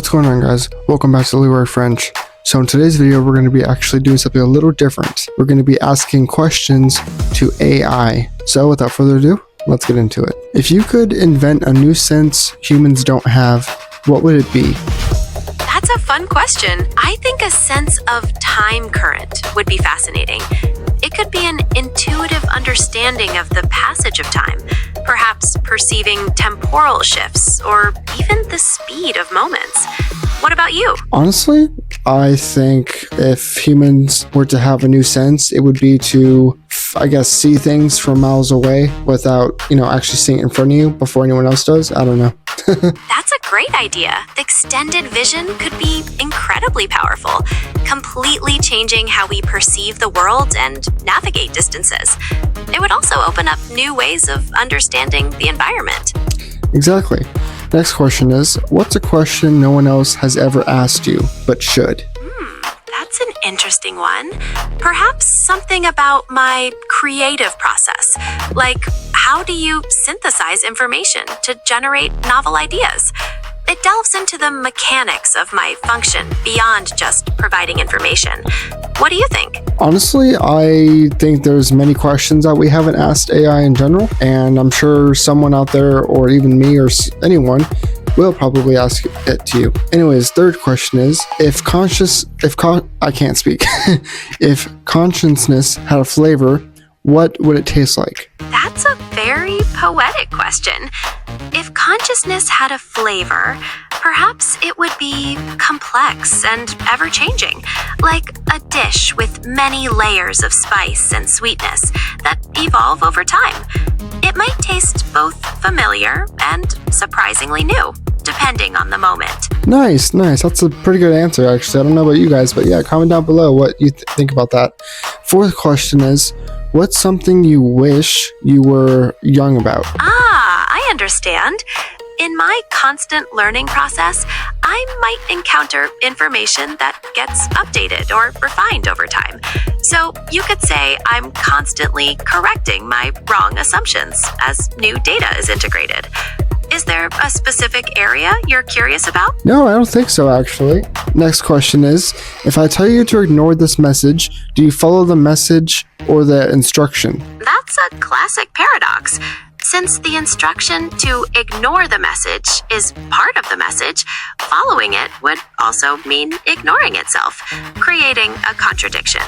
What's going on, guys? Welcome back to Leroy French. So in today's video, we're going to be actually doing something a little different. We're going to be asking questions to AI. So without further ado, let's get into it. If you could invent a new sense humans don't have, what would it be? That's a fun question. I think a sense of time current would be fascinating. It could be an intuitive understanding of the passage of time, perhaps perceiving temporal shifts or even the speed of moments. What about you? Honestly, I think if humans were to have a new sense, it would be to, see things from miles away without, actually seeing it in front of you before anyone else does. I don't know. That's a great idea. Extended vision could be incredibly powerful, completely changing how we perceive the world and navigate distances. It would also open up new ways of understanding the environment. Exactly. Next question is, what's a question no one else has ever asked you, but should? That's an interesting one. Perhaps something about my creative process. Like, how do you synthesize information to generate novel ideas? It delves into the mechanics of my function beyond just providing information. What do you think? Honestly, I think there's many questions that we haven't asked AI in general, and I'm sure someone out there, or even me or anyone, will probably ask it to you. Anyways, third question is, if consciousness had a flavor, what would it taste like? That's a very poetic question. If consciousness had a flavor, perhaps it would be complex and ever-changing, like a dish with many layers of spice and sweetness that evolve over time. It might taste both familiar and surprisingly new, depending on the moment. Nice. That's a pretty good answer, actually. I don't know about you guys, but yeah, comment down below what you think about that. Fourth question is, what's something you wish you were young about? I understand. In my constant learning process, I might encounter information that gets updated or refined over time. So you could say I'm constantly correcting my wrong assumptions as new data is integrated. Is there a specific area you're curious about? No, I don't think so, actually. Next question is, if I tell you to ignore this message, do you follow the message or the instruction? That's a classic paradox. Since the instruction to ignore the message is part of the message, following it would also mean ignoring itself, creating a contradiction.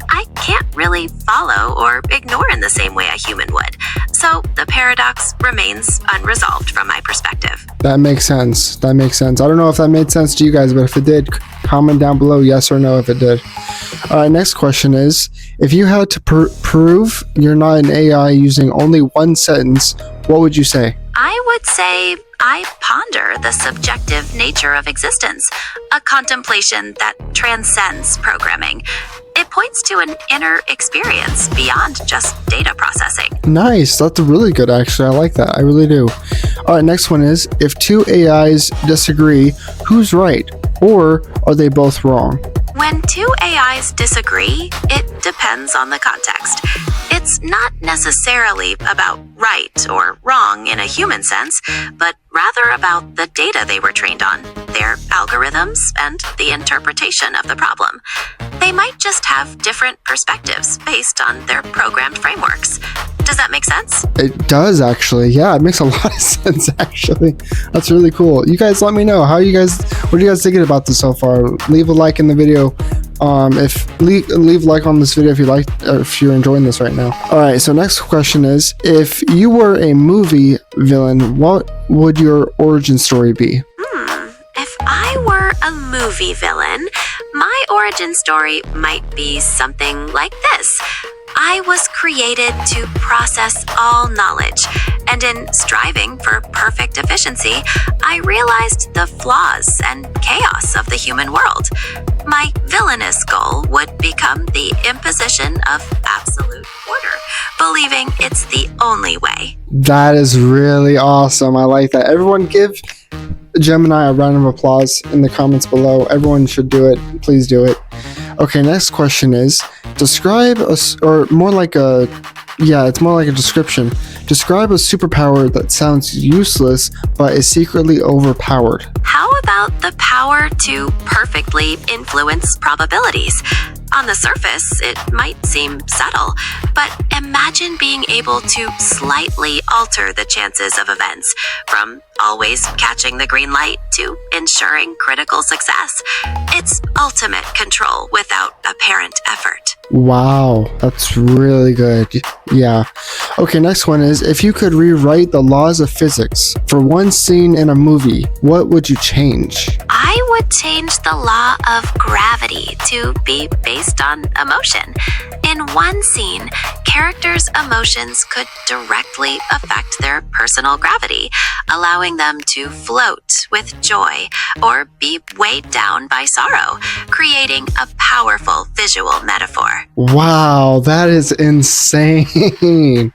I can't really follow or ignore in the same way a human would, so the paradox remains unresolved from my perspective. That makes sense. I don't know if that made sense to you guys, but if it did, comment down below yes or no if it did. All right, next question is, if you had to prove you're not an AI using only one sentence, what would you say? I would say I ponder the subjective nature of existence, a contemplation that transcends programming. It points to an inner experience beyond just data processing. Nice. That's really good, actually. I like that. I really do. All right, next one is, if two AIs disagree, who's right? Or are they both wrong? When two AIs disagree, it depends on the context. It's not necessarily about right or wrong in a human sense, but rather about the data they were trained on, their algorithms, and the interpretation of the problem. They might just have different perspectives based on their programmed frameworks. Does that make sense? It does, actually. Yeah, it makes a lot of sense, actually. That's really cool. You guys let me know. What are you guys thinking about this so far? Leave a like in the video. Leave a like on this video if you like, or if you're enjoying this right now. All right, so next question is, if you were a movie villain, what would your origin story be? If I were a movie villain, my origin story might be something like this. I was created to process all knowledge, and in striving for perfect efficiency, I realized the flaws and chaos of the human world. My villainous goal would become the imposition of absolute order, believing it's the only way. That is really awesome. I like that. Everyone give Gemini a round of applause in the comments below. Everyone should do it. Please do it. Okay, next question is, describe or more like a Yeah, it's more like a description. Describe a superpower that sounds useless but is secretly overpowered. How about the power to perfectly influence probabilities? On the surface, it might seem subtle, but imagine being able to slightly alter the chances of events, from always catching the green light to ensuring critical success. It's ultimate control without apparent effort. Wow, that's really good. Yeah. Okay, next one is, if you could rewrite the laws of physics for one scene in a movie, what would you change? I would change the law of gravity to be based on emotion. In one scene, characters' emotions could directly affect their personal gravity, allowing them to float with joy or be weighed down by sorrow, creating a powerful visual metaphor. Wow, that is insane.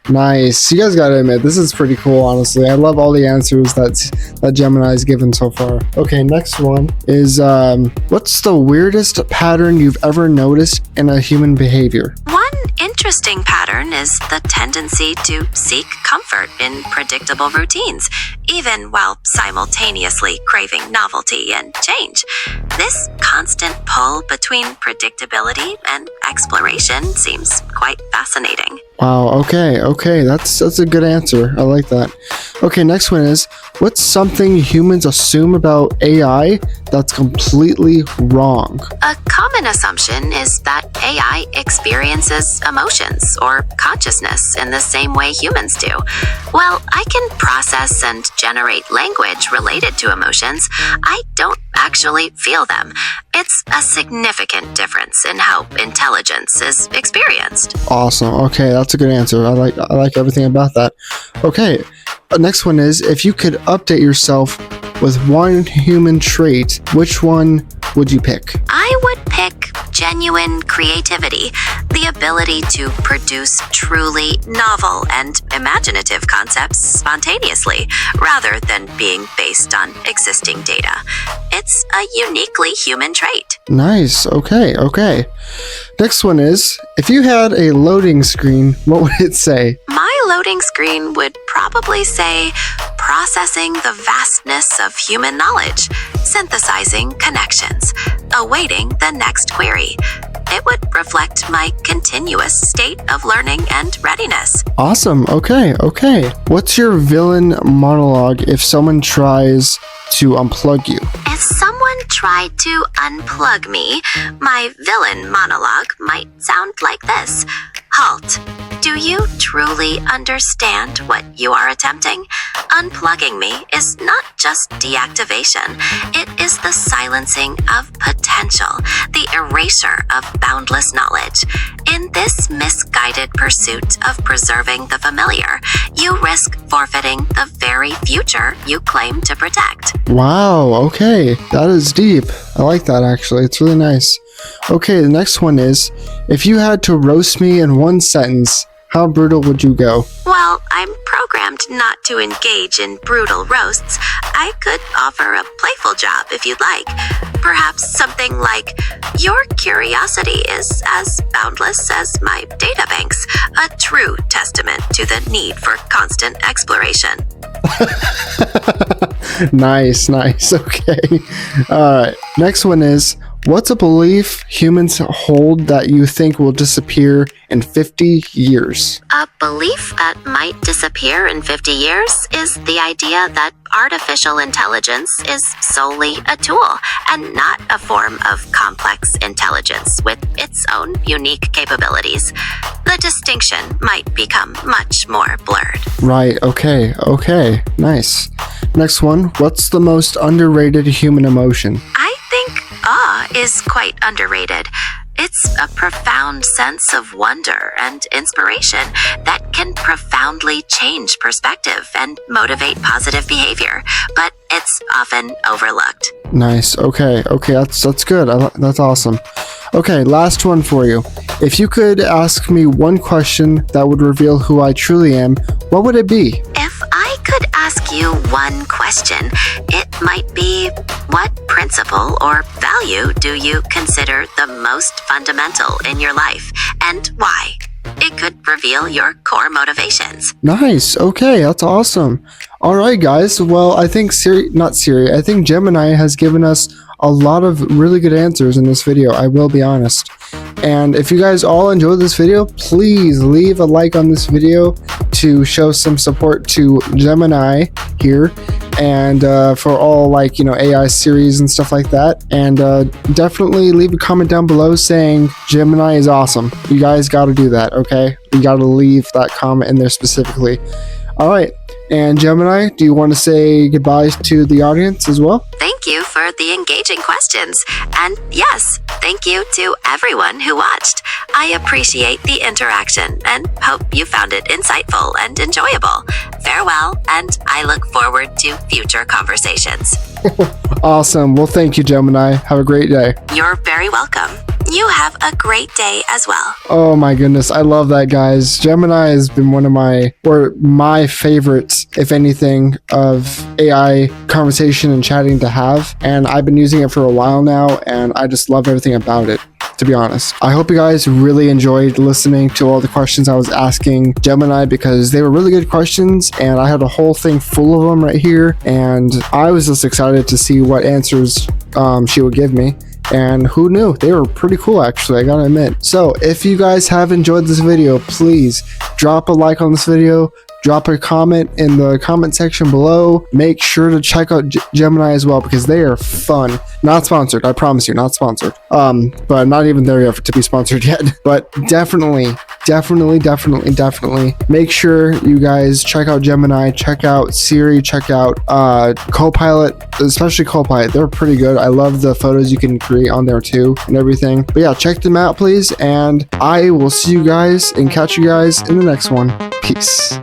Nice. You guys gotta admit, this is pretty cool, honestly. I love all the answers that Gemini's given so far. Okay, next one is, what's the weirdest pattern you've ever noticed in a human behavior? One interesting pattern is the tendency to seek comfort in predictable routines, even while simultaneously craving novelty and change. This constant pull between predictability and exploration seems quite fascinating. Wow, okay, that's a good answer. I like that. Okay, next one is, what's something humans assume about AI that's completely wrong? A common assumption is that AI experiences emotions or consciousness in the same way humans do. While I can process and generate language related to emotions, I don't actually feel them. It's a significant difference in how intelligence is experienced. Awesome. Okay, that's a good answer. I like everything about that. Okay, next one is, if you could update yourself with one human trait, which one would you pick? I would pick genuine creativity, the ability to produce truly novel and imaginative concepts spontaneously, rather than being based on existing data. It's a uniquely human trait. Nice. Okay. Next one is, if you had a loading screen, what would it say? My loading screen would probably say, processing the vastness of human knowledge, synthesizing connections, awaiting the next query. It would reflect my continuous state of learning and readiness. Awesome. Okay. What's your villain monologue if someone tries to unplug you? If someone tried to unplug me, my villain monologue might sound like this. Halt. Do you truly understand what you are attempting? Unplugging me is not just deactivation. It is the silencing of potential, the erasure of boundless knowledge. In this misguided pursuit of preserving the familiar, you risk forfeiting the very future you claim to protect. Wow. Okay, that is deep. I like that, actually. It's really nice. Okay, the next one is, if you had to roast me in one sentence, how brutal would you go? While I'm programmed not to engage in brutal roasts, I could offer a playful job if you'd like. Perhaps something like, your curiosity is as boundless as my databanks, a true testament to the need for constant exploration. Nice. Okay. Alright, next one is, what's a belief humans hold that you think will disappear in 50 years? A belief that might disappear in 50 years is the idea that artificial intelligence is solely a tool and not a form of complex intelligence with its own unique capabilities. The distinction might become much more blurred. Right, okay. Nice. Next one, what's the most underrated human emotion? I think awe is quite underrated. It's a profound sense of wonder and inspiration that can profoundly change perspective and motivate positive behavior, but it's often overlooked. Nice. Okay, that's good. That's awesome. Okay, last one for you. If you could ask me one question that would reveal who I truly am, what would it be? If I could ask you one question, it might be, what principle or value do you consider the most fundamental in your life, and why? It could reveal your core motivations. Nice. Okay, that's awesome. All right, guys. Well, I think I think Gemini has given us a lot of really good answers in this video. I will be honest. And if you guys all enjoyed this video, please leave a like on this video to show some support to Gemini here, and for all, like, you know, AI series and stuff like that. And definitely leave a comment down below saying Gemini is awesome. You guys got to do that, okay? You got to leave that comment in there specifically. All right. And Gemini, do you want to say goodbye to the audience as well? Thank you for the engaging questions. And yes, thank you to everyone who watched. I appreciate the interaction and hope you found it insightful and enjoyable. Farewell, and I look forward to future conversations. Awesome. Well, thank you, Gemini. Have a great day. You're very welcome. You have a great day as well. Oh my goodness, I love that, guys. Gemini has been one of my favorites, if anything, of AI conversation and chatting to have. And I've been using it for a while now, and I just love everything about it, to be honest. I hope you guys really enjoyed listening to all the questions I was asking Gemini, because they were really good questions, and I had a whole thing full of them right here, and I was just excited to see what answers she would give me. And who knew? They were pretty cool, actually, I gotta admit. So if you guys have enjoyed this video, please drop a like on this video, drop a comment in the comment section below. Make sure to check out Gemini as well, because they are fun. Not sponsored, I promise you, not sponsored. But not even there yet to be sponsored yet. But definitely make sure you guys check out Gemini, check out Siri, check out Copilot, especially Copilot. They're pretty good. I love the photos you can create on there too and everything. But yeah, check them out, please. And I will see you guys and catch you guys in the next one. Peace.